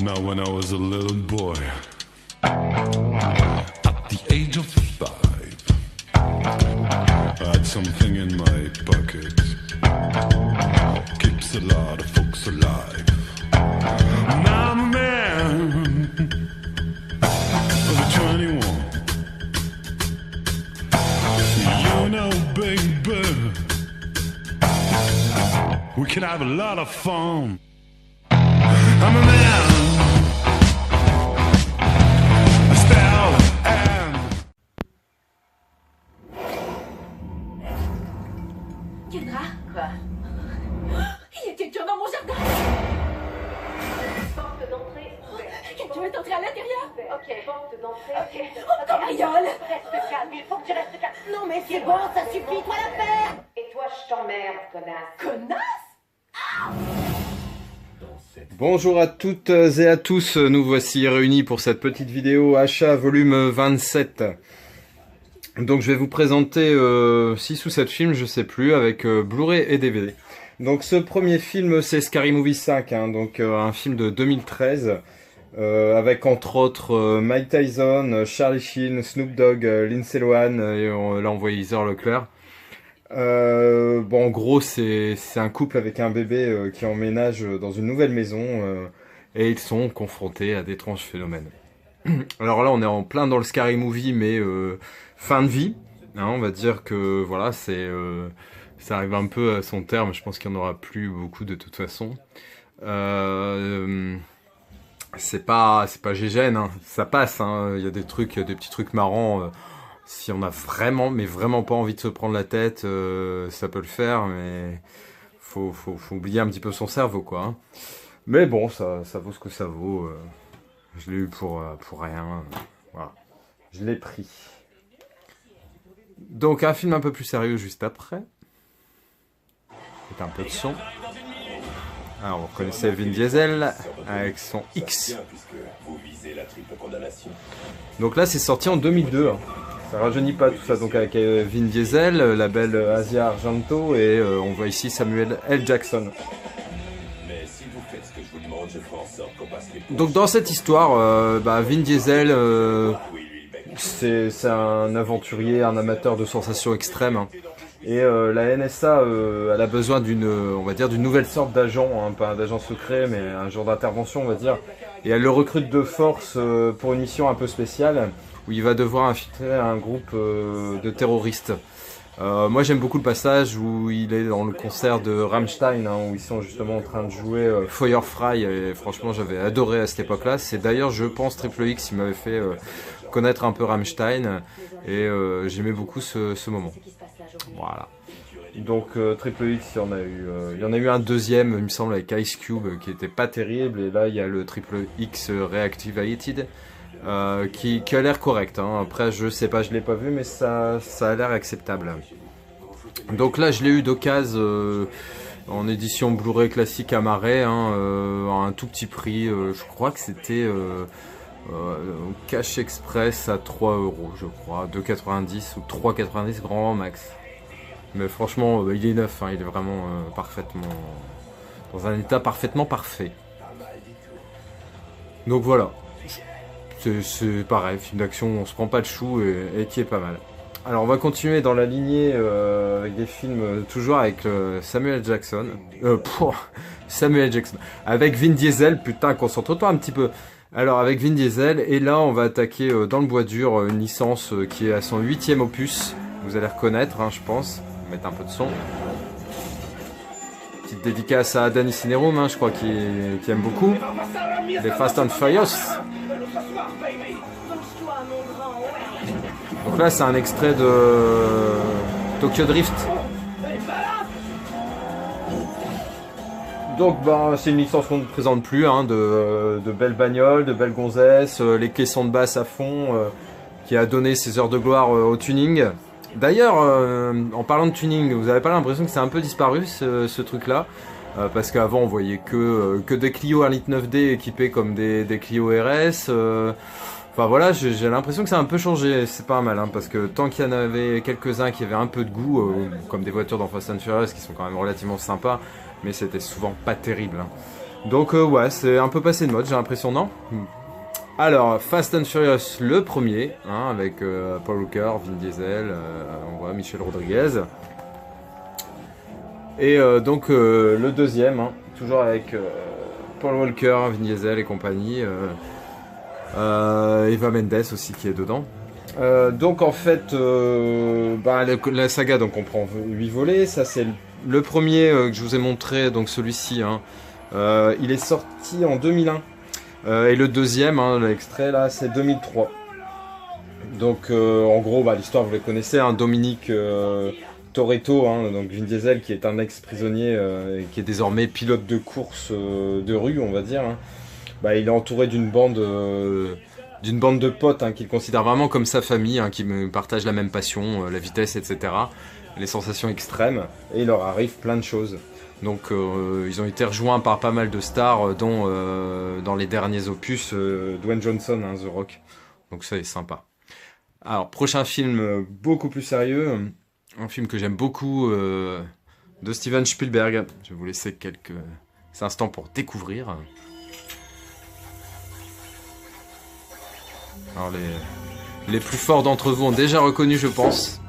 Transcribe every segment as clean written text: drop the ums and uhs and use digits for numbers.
Now when I was a little boy, at the age of 5, I had something in my pocket, keeps a lot of folks alive. Now I'm a man of 21, you know baby, we can have a lot of fun. I'm a man. Kendra? Quoi? Il y a quelqu'un dans mon jardin! Porte d'entrée ouverte. Quelqu'un est entré à l'intérieur? Ok, porte d'entrée. Ok. Oh, cambriole! Reste calme, il faut que tu restes calme. Non mais c'est bon, ça suffit, toi la paire! Et toi, je t'emmerde, connasse. Connasse? Bonjour à toutes et à tous, nous voici réunis pour cette petite vidéo achat volume 27. Donc je vais vous présenter 6 ou 7 films, je sais plus, avec Blu-ray et DVD. Donc ce premier film c'est Scary Movie 5, hein, donc un film de 2013, avec entre autres Mike Tyson, Charlie Sheen, Snoop Dogg, Lindsay Lohan et là on voit Heather Leclerc. Bon, en gros, c'est un couple avec un bébé qui emménage dans une nouvelle maison et ils sont confrontés à d'étranges phénomènes. Alors là, on est en plein dans le Scary Movie, mais fin de vie. Hein, on va dire que voilà, ça arrive un peu à son terme. Je pense qu'il n'y en aura plus beaucoup de toute façon. C'est pas gégène, hein, ça passe. Hein, il y a des petits trucs marrants. Si on a vraiment, mais vraiment pas envie de se prendre la tête, ça peut le faire, mais faut oublier un petit peu son cerveau, quoi. Hein. Mais bon, ça vaut ce que ça vaut. Je l'ai eu pour rien. Voilà. Je l'ai pris. Donc un film un peu plus sérieux juste après. C'est un peu de son. Alors, vous reconnaissez Vin Diesel avec son X. Donc là, c'est sorti en 2002. Hein. Ça rajeunit pas tout ça, donc avec Vin Diesel, la belle Asia Argento et on voit ici Samuel L. Jackson. Donc dans cette histoire, Vin Diesel, c'est un aventurier, un amateur de sensations extrêmes. Hein. Et la NSA, elle a besoin on va dire, d'une nouvelle sorte d'agent, hein, pas un agent secret, mais un genre d'intervention, on va dire. Et elle le recrute de force pour une mission un peu spéciale, où il va devoir infiltrer un groupe de terroristes. Moi j'aime beaucoup le passage où il est dans le concert de Rammstein, hein, où ils sont justement en train de jouer Feuerfrei, et franchement j'avais adoré à cette époque-là. C'est d'ailleurs, je pense, Triple X qui m'avait fait connaître un peu Rammstein, et j'aimais beaucoup ce moment. Voilà. Donc Triple X, il y en a eu un deuxième, il me semble, avec Ice Cube, qui était pas terrible, et là il y a le Triple X Reactivated, qui a l'air correct. Hein. Après, je sais pas, je l'ai pas vu, mais ça a l'air acceptable. Donc là, je l'ai eu d'occasion en édition Blu-ray classique à Marais, hein, à un tout petit prix. Je crois que c'était Cash Express à 3 €, je crois, 2,90 ou 3,90 grand max. Mais franchement, il est neuf, hein, il est vraiment parfaitement dans un état parfaitement parfait. Donc voilà. C'est pareil, film d'action, on se prend pas de chou et qui est pas mal. Alors on va continuer dans la lignée avec des films toujours avec Samuel Jackson. Samuel Jackson. Avec Vin Diesel, putain, concentre-toi un petit peu. Alors avec Vin Diesel, et là on va attaquer dans le bois dur une licence qui est à son 8e opus. Vous allez reconnaître, hein, je pense. On va mettre un peu de son. Petite dédicace à Danny Cinerum, hein, je crois qu'il aime beaucoup. Les Fast and Furious. Donc là c'est un extrait de Tokyo Drift. Donc c'est une licence qu'on ne présente plus, hein, de belles bagnoles, de belles gonzesses, les caissons de basse à fond, qui a donné ses heures de gloire au tuning. D'ailleurs, en parlant de tuning, vous avez pas l'impression que c'est un peu disparu ce truc-là, parce qu'avant on voyait que des Clio 1.9D équipés comme des Clio RS. Enfin voilà, j'ai l'impression que ça a un peu changé, c'est pas mal, hein, parce que tant qu'il y en avait quelques-uns qui avaient un peu de goût, comme des voitures dans Fast and Furious qui sont quand même relativement sympas, mais c'était souvent pas terrible. Hein. Donc ouais, c'est un peu passé de mode, j'ai l'impression, non? Alors, Fast and Furious, le premier, hein, avec Paul Walker, Vin Diesel, on voit Michel Rodriguez. Et donc le deuxième, hein, toujours avec Paul Walker, Vin Diesel et compagnie. Eva Mendes aussi qui est dedans. Donc en fait, la saga donc on prend 8 volets. Ça c'est le premier que je vous ai montré, donc celui-ci. Hein, il est sorti en 2001. Et le deuxième, hein, l'extrait là, c'est 2003. Donc en gros, l'histoire vous la connaissez, hein, Dominique Toretto, hein, donc Vin Diesel qui est un ex-prisonnier et qui est désormais pilote de course de rue, on va dire. Hein. Il est entouré d'une bande de potes, hein, qu'il considère vraiment comme sa famille, hein, qui partagent la même passion, la vitesse, etc. Les sensations extrêmes, et il leur arrive plein de choses. Donc ils ont été rejoints par pas mal de stars, dont dans les derniers opus, Dwayne Johnson, hein, The Rock. Donc ça est sympa. Alors, prochain film beaucoup plus sérieux, un film que j'aime beaucoup, de Steven Spielberg. Je vais vous laisser quelques instants pour découvrir. Alors les plus forts d'entre vous ont déjà reconnu, je pense.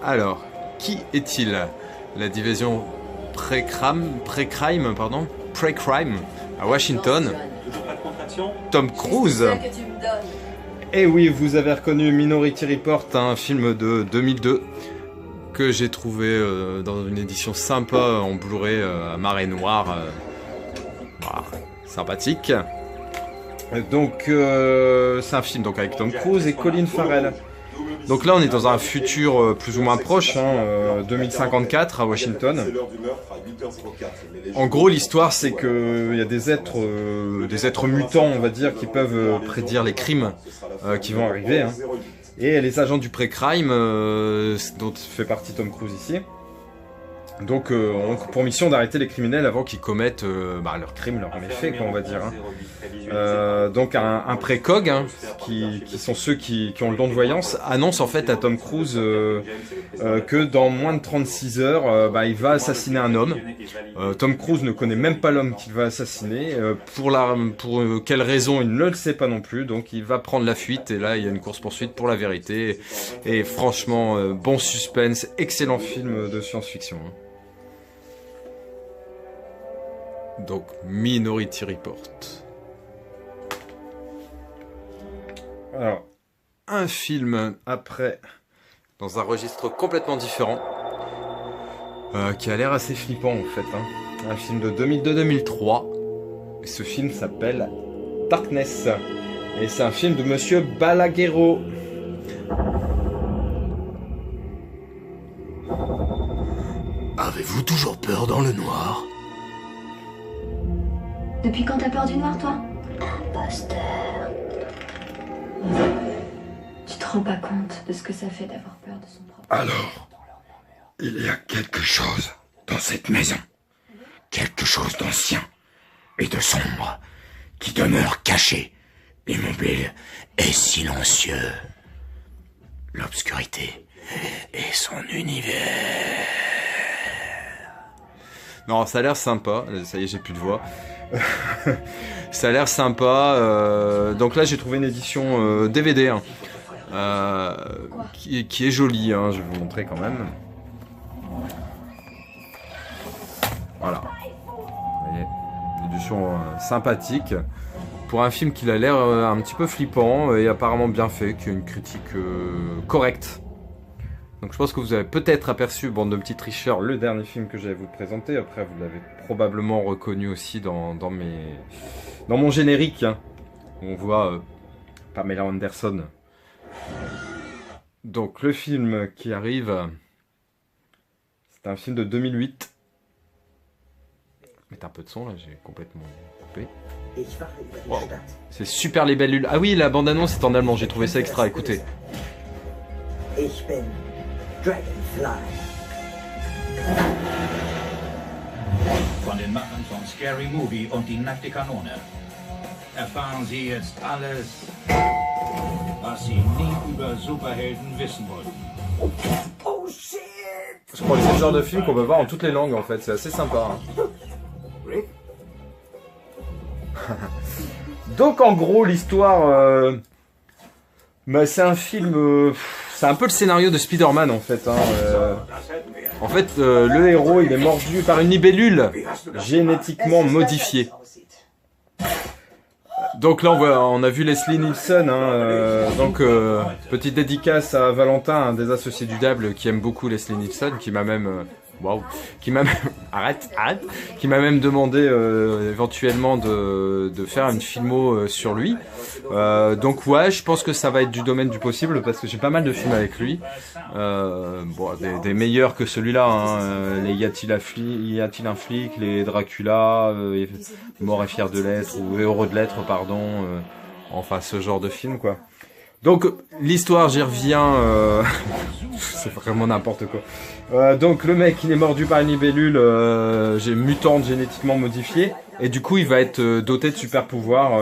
Alors, qui est-il? La division pré-crime à Washington. Tom Cruise. Et oui, vous avez reconnu Minority Report, un film de 2002 que j'ai trouvé dans une édition sympa en Blu-ray à marée noire. Sympathique. Donc c'est un film donc avec Tom Cruise et Colin Farrell. Donc là on est dans un futur plus ou moins proche, hein, 2054 à Washington. En gros l'histoire c'est que il y a des êtres mutants, on va dire, qui peuvent prédire les crimes qui vont arriver. Hein. Et les agents du pré-crime, dont fait partie Tom Cruise ici, donc ont pour mission d'arrêter les criminels avant qu'ils commettent leurs crimes, leurs méfaits, quoi, on va dire. Hein. Donc un précog, hein, qui sont ceux qui ont le don de voyance, annonce en fait à Tom Cruise que dans moins de 36 heures, il va assassiner un homme. Tom Cruise ne connaît même pas l'homme qu'il va assassiner. Pour quelle raison, il ne le sait pas non plus. Donc il va prendre la fuite et là il y a une course-poursuite pour la vérité. Et franchement, bon suspense, excellent film de science-fiction. Hein. Donc Minority Report. Alors, un film après, dans un registre complètement différent, qui a l'air assez flippant en fait. Hein. Un film de 2002-2003. Et ce film s'appelle Darkness. Et c'est un film de Monsieur Balaguerro. Avez-vous toujours peur dans le noir? Depuis quand t'as peur du noir, toi? Imposteur. Tu te rends pas compte de ce que ça fait d'avoir peur de son propre... Alors, il y a quelque chose dans cette maison. Quelque chose d'ancien et de sombre qui demeure caché, immobile et silencieux. L'obscurité et son univers. Non, ça a l'air sympa. Ça y est, j'ai plus de voix. Ça a l'air sympa. Donc là, j'ai trouvé une édition DVD hein, qui est jolie. Hein, je vais vous montrer quand même. Voilà. Vous voyez, une édition sympathique pour un film qui a l'air un petit peu flippant et apparemment bien fait, qui a une critique correcte. Donc je pense que vous avez peut-être aperçu, bande de petits tricheurs, le dernier film que j'allais vous présenter. Après, vous l'avez probablement reconnu aussi dans mon générique. Hein. On voit Pamela Anderson. Donc le film qui arrive, c'est un film de 2008. Mettez un peu de son là, j'ai complètement coupé. Wow. C'est super les bellules. Ah oui, la bande-annonce est en allemand, j'ai trouvé ça extra, écoutez. Von der den Machern von Scary Movie und die nackte Kanone. Erfahren Sie jetzt alles, was Sie nie über Superhelden wissen wollten. Je crois que c'est le genre de film qu'on peut voir en toutes les langues en fait, c'est assez sympa. Hein. Donc en gros l'histoire, bah, c'est un film, c'est un peu le scénario de Spider-Man en fait. Hein, en fait le héros il est mordu par une libellule génétiquement modifiée. Donc là on a vu Leslie Nielsen, hein, donc petite dédicace à Valentin, un des associés du Dable qui aime beaucoup Leslie Nielsen, qui m'a même qui m'a même qui m'a même demandé éventuellement de faire une filmo sur lui. Donc ouais, je pense que ça va être du domaine du possible parce que j'ai pas mal de films avec lui. Bon, des meilleurs que celui-là, hein, les y a-t-il un flic, les Dracula, Mort et fier de l'être ou Heureux de l'être, pardon. Enfin ce genre de film quoi. Donc l'histoire, j'y reviens, c'est vraiment n'importe quoi. Donc le mec il est mordu par une libellule mutante génétiquement modifiée et du coup il va être doté de super pouvoirs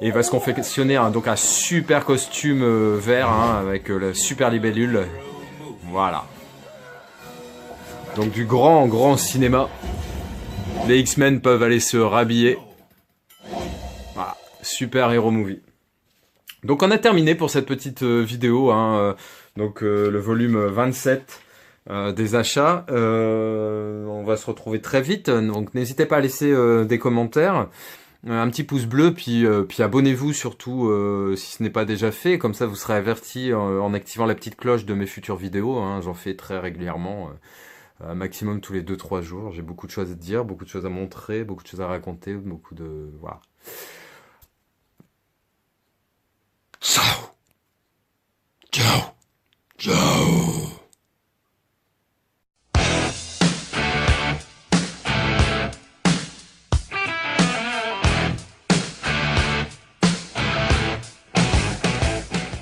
et il va se confectionner donc un super costume vert hein, avec la super libellule. Voilà. Donc du grand cinéma. Les X-Men peuvent aller se rhabiller. Voilà, super héros movie. Donc on a terminé pour cette petite vidéo, hein, donc le volume 27 des achats. On va se retrouver très vite, donc n'hésitez pas à laisser des commentaires, un petit pouce bleu, puis abonnez-vous surtout si ce n'est pas déjà fait, comme ça vous serez averti en activant la petite cloche de mes futures vidéos, hein, j'en fais très régulièrement, maximum tous les 2-3 jours, j'ai beaucoup de choses à dire, beaucoup de choses à montrer, beaucoup de choses à raconter, beaucoup de... voilà. Ciao. Ciao. Ciao.